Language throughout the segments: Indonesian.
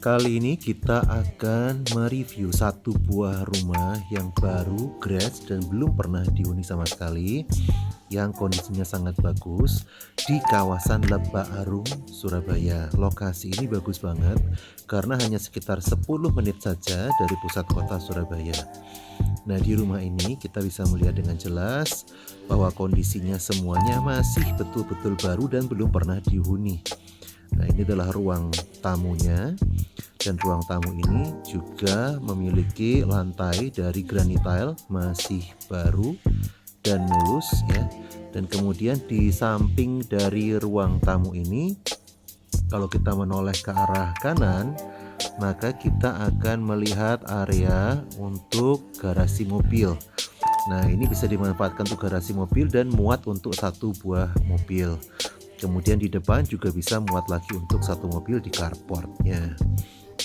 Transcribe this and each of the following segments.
Kali ini kita akan mereview satu buah rumah yang baru, grass, dan belum pernah dihuni sama sekali, yang kondisinya sangat bagus di kawasan Lebak Arum, Surabaya. Lokasi ini bagus banget karena hanya sekitar 10 menit saja dari pusat kota Surabaya. Nah, di rumah ini kita bisa melihat dengan jelas bahwa kondisinya semuanya masih betul-betul baru dan belum pernah dihuni. Nah, ini adalah ruang tamunya, dan ruang tamu ini juga memiliki lantai dari granit tile masih baru dan mulus ya. Dan kemudian di samping dari ruang tamu ini, kalau kita menoleh ke arah kanan, maka kita akan melihat area untuk garasi mobil. Nah, ini bisa dimanfaatkan untuk garasi mobil dan muat untuk satu buah mobil. Kemudian di depan juga bisa muat lagi untuk satu mobil di carportnya.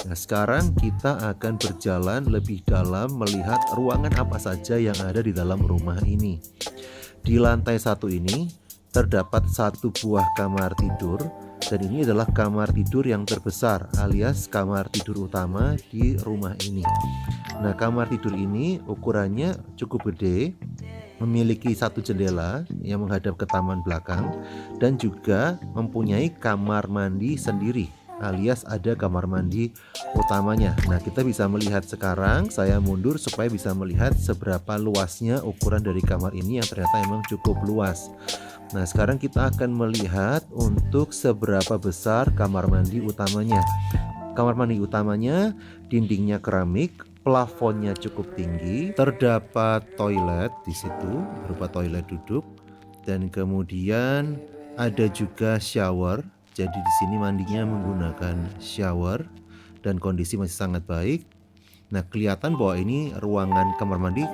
Nah, sekarang kita akan berjalan lebih dalam melihat ruangan apa saja yang ada di dalam rumah ini. Di lantai satu ini terdapat satu buah kamar tidur, dan ini adalah kamar tidur yang terbesar alias kamar tidur utama di rumah ini. Nah, kamar tidur ini ukurannya cukup gede, memiliki satu jendela yang menghadap ke taman belakang, dan juga mempunyai kamar mandi sendiri alias ada kamar mandi utamanya. Nah, kita bisa melihat sekarang, saya mundur supaya bisa melihat seberapa luasnya ukuran dari kamar ini yang ternyata memang cukup luas. Nah, sekarang kita akan melihat untuk seberapa besar kamar mandi utamanya. Kamar mandi utamanya dindingnya keramik, plafonnya cukup tinggi, terdapat toilet di situ berupa toilet duduk, dan kemudian ada juga shower. Jadi di sini mandinya menggunakan shower dan kondisi masih sangat baik. Nah, kelihatan bahwa ini ruangan kamar mandi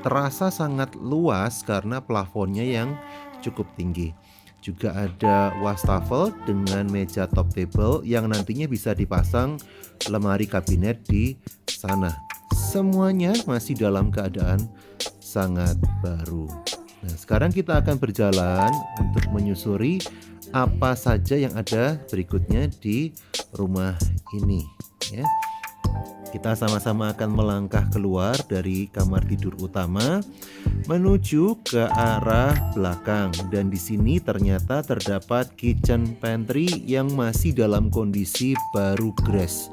terasa sangat luas karena plafonnya yang cukup tinggi. Juga ada wastafel dengan meja top table yang nantinya bisa dipasang lemari kabinet di sana. Semuanya masih dalam keadaan sangat baru. Nah, sekarang kita akan berjalan untuk menyusuri apa saja yang ada berikutnya di rumah ini ya. Kita sama-sama akan melangkah keluar dari kamar tidur utama menuju ke arah belakang, dan di sini ternyata terdapat kitchen pantry yang masih dalam kondisi baru grass,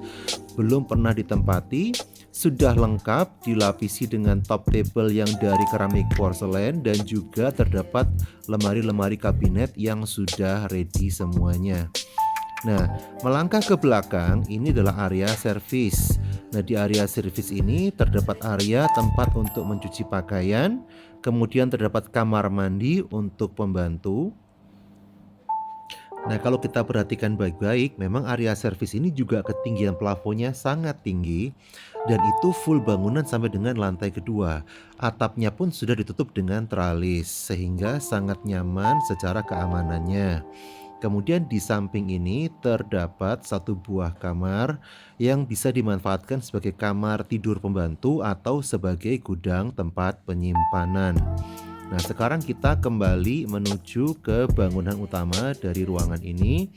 belum pernah ditempati, sudah lengkap dilapisi dengan top table yang dari keramik porselen, dan juga terdapat lemari-lemari kabinet yang sudah ready semuanya. Nah, melangkah ke belakang, ini adalah area servis. Nah, di area servis ini terdapat area tempat untuk mencuci pakaian, kemudian terdapat kamar mandi untuk pembantu. Nah, kalau kita perhatikan baik-baik, memang area servis ini juga ketinggian plafonnya sangat tinggi, dan itu full bangunan sampai dengan lantai kedua. Atapnya pun sudah ditutup dengan tralis, sehingga sangat nyaman secara keamanannya. Kemudian di samping ini terdapat satu buah kamar yang bisa dimanfaatkan sebagai kamar tidur pembantu atau sebagai gudang tempat penyimpanan. Nah, sekarang kita kembali menuju ke bangunan utama dari ruangan ini.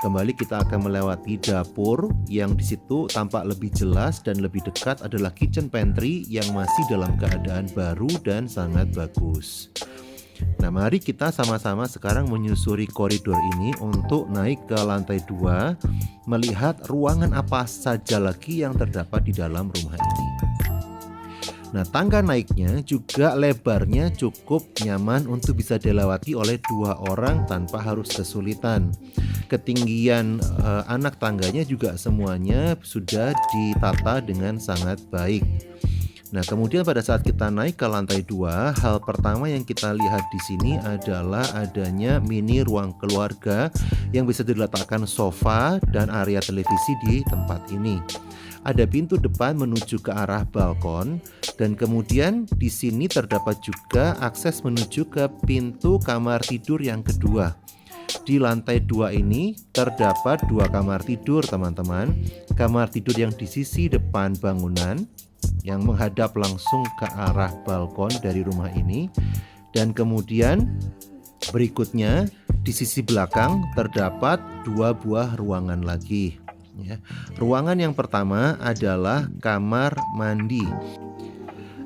Kembali kita akan melewati dapur yang di situ tampak lebih jelas dan lebih dekat adalah kitchen pantry yang masih dalam keadaan baru dan sangat bagus. Nah, mari kita sama-sama sekarang menyusuri koridor ini untuk naik ke lantai 2, melihat ruangan apa saja lagi yang terdapat di dalam rumah ini. Nah, tangga naiknya juga lebarnya cukup nyaman untuk bisa dilewati oleh 2 orang tanpa harus kesulitan. Ketinggian anak tangganya juga semuanya sudah ditata dengan sangat baik. Nah, kemudian pada saat kita naik ke lantai 2, hal pertama yang kita lihat di sini adalah adanya mini ruang keluarga yang bisa diletakkan sofa dan area televisi di tempat ini. Ada pintu depan menuju ke arah balkon, dan kemudian di sini terdapat juga akses menuju ke pintu kamar tidur yang kedua. Di lantai 2 ini terdapat 2 kamar tidur, teman-teman. Kamar tidur yang di sisi depan bangunan yang menghadap langsung ke arah balkon dari rumah ini, dan kemudian berikutnya di sisi belakang terdapat 2 buah ruangan lagi. ya. Ruangan yang pertama adalah kamar mandi.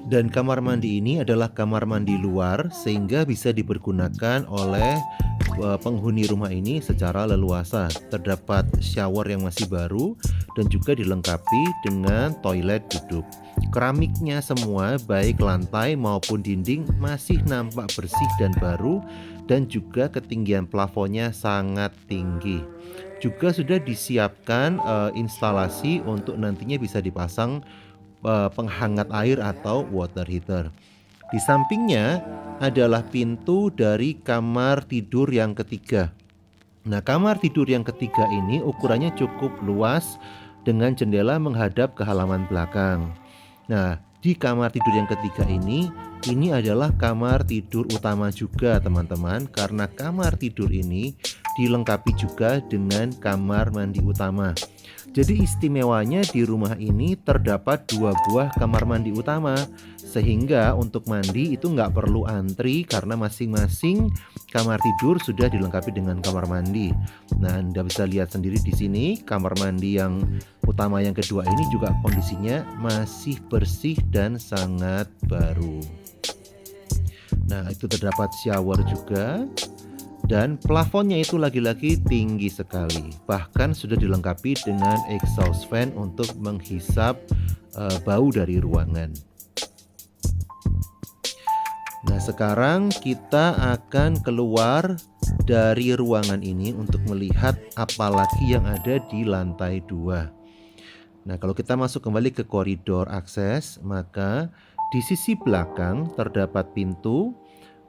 Dan kamar mandi ini adalah kamar mandi luar sehingga bisa dipergunakan oleh penghuni rumah ini secara leluasa. Terdapat shower yang masih baru dan juga dilengkapi dengan toilet duduk. Keramiknya semua baik lantai maupun dinding masih nampak bersih dan baru, dan juga ketinggian plafonnya sangat tinggi. Juga sudah disiapkan instalasi untuk nantinya bisa dipasang penghangat air atau water heater. Di sampingnya adalah pintu dari kamar tidur yang ketiga. Nah, kamar tidur yang ketiga ini ukurannya cukup luas dengan jendela menghadap ke halaman belakang. Nah, di kamar tidur yang ketiga ini adalah kamar tidur utama juga teman-teman, karena kamar tidur ini dilengkapi juga dengan kamar mandi utama. Jadi istimewanya di rumah ini terdapat 2 buah kamar mandi utama, sehingga untuk mandi itu nggak perlu antri karena masing-masing kamar tidur sudah dilengkapi dengan kamar mandi. Nah, Anda bisa lihat sendiri di sini kamar mandi yang utama yang kedua ini juga kondisinya masih bersih dan sangat baru. Nah, itu terdapat shower juga. Dan plafonnya itu lagi-lagi tinggi sekali. Bahkan sudah dilengkapi dengan exhaust fan untuk menghisap bau dari ruangan. Nah, sekarang kita akan keluar dari ruangan ini untuk melihat apa lagi yang ada di lantai 2. Nah, kalau kita masuk kembali ke koridor akses, maka di sisi belakang terdapat pintu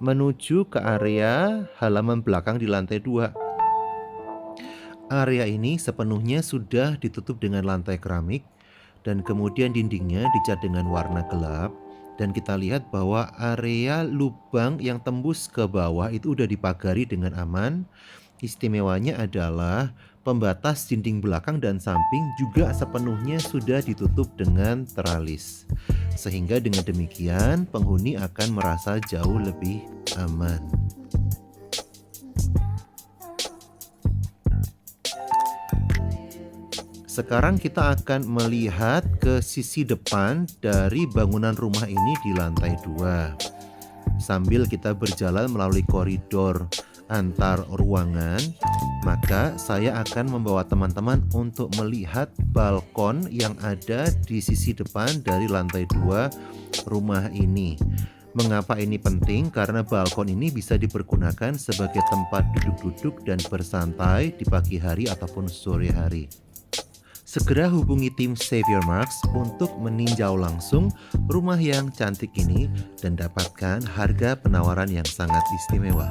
menuju ke area halaman belakang di lantai 2. Area ini sepenuhnya sudah ditutup dengan lantai keramik dan kemudian dindingnya dicat dengan warna gelap, dan kita lihat bahwa area lubang yang tembus ke bawah itu udah dipagari dengan aman. Istimewanya adalah pembatas dinding belakang dan samping juga sepenuhnya sudah ditutup dengan teralis. Sehingga dengan demikian penghuni akan merasa jauh lebih aman. Sekarang kita akan melihat ke sisi depan dari bangunan rumah ini di lantai 2. Sambil kita berjalan melalui koridor antar ruangan, maka saya akan membawa teman-teman untuk melihat balkon yang ada di sisi depan dari lantai 2 rumah ini. Mengapa ini penting? Karena balkon ini bisa dipergunakan sebagai tempat duduk-duduk dan bersantai di pagi hari ataupun sore hari. Segera hubungi tim Save Your Marks untuk meninjau langsung rumah yang cantik ini dan dapatkan harga penawaran yang sangat istimewa.